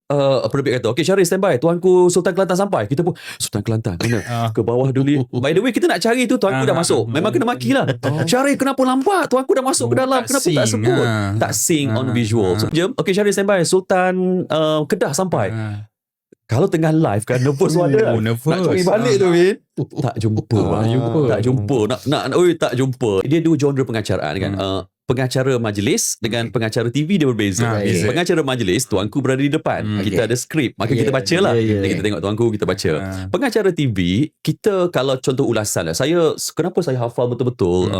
penerbit kata, okay Syaril standby, Tuanku Sultan Kelantan sampai. Kita pun, Sultan Kelantan mana? Ke bawah dulu. By the way, kita nak cari tu, Tuanku dah masuk. Memang kena maki lah. Syaril kenapa lambat? Tuanku dah masuk ke dalam. Kenapa tak sebut? Tak sync on visual. So jom, okay Syaril standby, Sultan Kedah sampai. Kalau tengah live kan, nervous ada. Nak cari balik tu, Min. Tak jumpa. Tak jumpa. Tak jumpa. Dia dua genre pengacaraan kan. Pengacara majlis dengan pengacara TV dia berbeza. Pengacara majlis, Tuanku berada di depan. Kita ada skrip, maka kita baca lah. Dan kita tengok Tuanku, kita baca. Pengacara TV, kita kalau contoh ulasan lah. Kenapa saya hafal betul-betul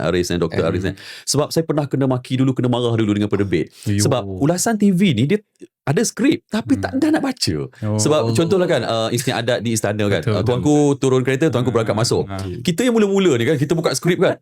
Aris dan Dr. Aris ni? Sebab saya pernah kena maki dulu, kena marah dulu dengan penerbit. Sebab ulasan TV ni, dia ada skrip tapi tak dah nak baca. Sebab contohlah kan istiadat adat di istana kan. Tuanku turun kereta, Tuanku berangkat masuk. Kita yang mula-mula ni kan, kita buka skrip kan.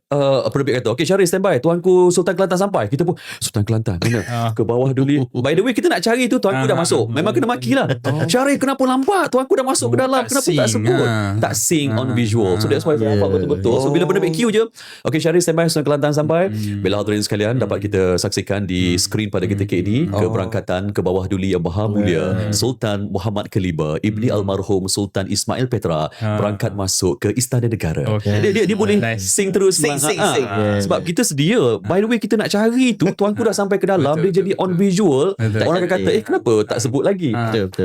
Penerbit kata, okay Syaril standby, Tuanku Sultan Kelantan sampai. Kita pun, Sultan Kelantan mana? Ke bawah dulu. By the way, kita nak cari tu, Tuanku dah masuk. Memang kena maki lah. Syaril kenapa lambat? Tuanku dah masuk ke dalam. Kenapa tak sebut? Tak sync on visual. So that's why saya hafal betul-betul. So bila penerbit cue je, okay Syaril standby, Sultan Kelantan sampai. Bila hadirin sekalian dapat kita saksikan di skrin pada ketika ini, keberangkatan ke bawah Duli Yang Maha Mulia Sultan Muhammad Kelima Ibni Almarhum Sultan Ismail Petra berangkat masuk ke Istana Negara. Dia boleh sing terus. Sebab kita sedia. By the way, kita nak cari tu, Tuanku dah sampai ke dalam. Dia jadi on visual. Orang akan kata, kenapa tak sebut lagi?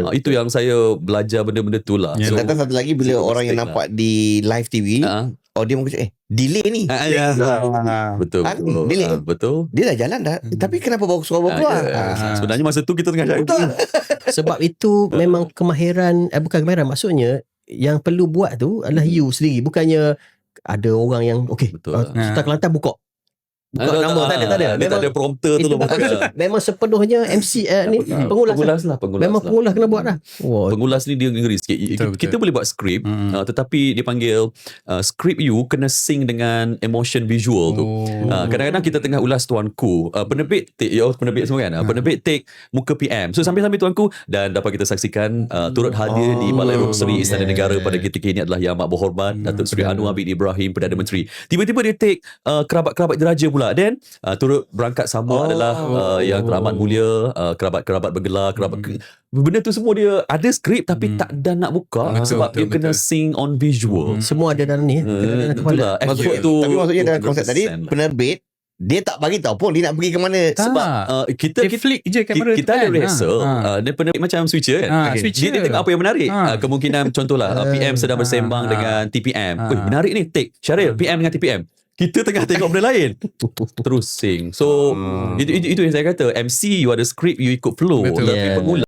Itu yang saya belajar benda-benda tu lah. Satu lagi, bila orang yang nampak di live TV, dia mungkin delay ni. Betul. Delay. Betul. Dia dah jalan dah. Tapi kenapa baru keluar? Sebenarnya masa tu kita tengah cari. Sebab itu memang kemahiran, bukan kemahiran, maksudnya yang perlu buat tu adalah you sendiri. Bukannya ada orang yang Sultan Kelantan buka nama, tak ada. Dia tak ada prompter tu. Memang sepenuhnya MC ni pengulas lah. Memang pengulas kena buat dah. Pengulas ni dia ngeri sikit. Kita boleh buat skrip, tetapi dia panggil skrip you kena sync dengan emotion visual tu. Kadang-kadang kita tengah ulas Tuanku, penerbit semua kan, penerbit take muka PM. So sambil-sambil Tuanku, dan dapat kita saksikan turut hadir di Balai Roh Seri Istana Negara pada ketika ini adalah Yang Amat Berhormat Datuk Seri Anwar bin Ibrahim, Perdana Menteri. Tiba-tiba dia take kerabat-kerabat diraja pula. Dan turut berangkat sama adalah Yang Teramat Mulia, kerabat-kerabat bergelar, benda tu semua dia ada skrip tapi tak dah nak buka sebab dia kena sync on visual. Semua ada dalam ni. Itulah effort tu. Tapi maksudnya dalam konsep tadi, penerbit dia tak bagi tahu pun dia nak pergi ke mana. Sebab kita flick je kamera tu. Kita ada rehearsal. Dia penerbit macam switcher kan. Dia tengok apa yang menarik. Kemungkinan contohlah PM sedang bersembang dengan TPM. Menarik ni, take Syaril PM dengan TPM. Kita tengah tengok benda lain, terus sing. So itu yang saya kata, MC you ada script, you ikut flow. Tapi pengulas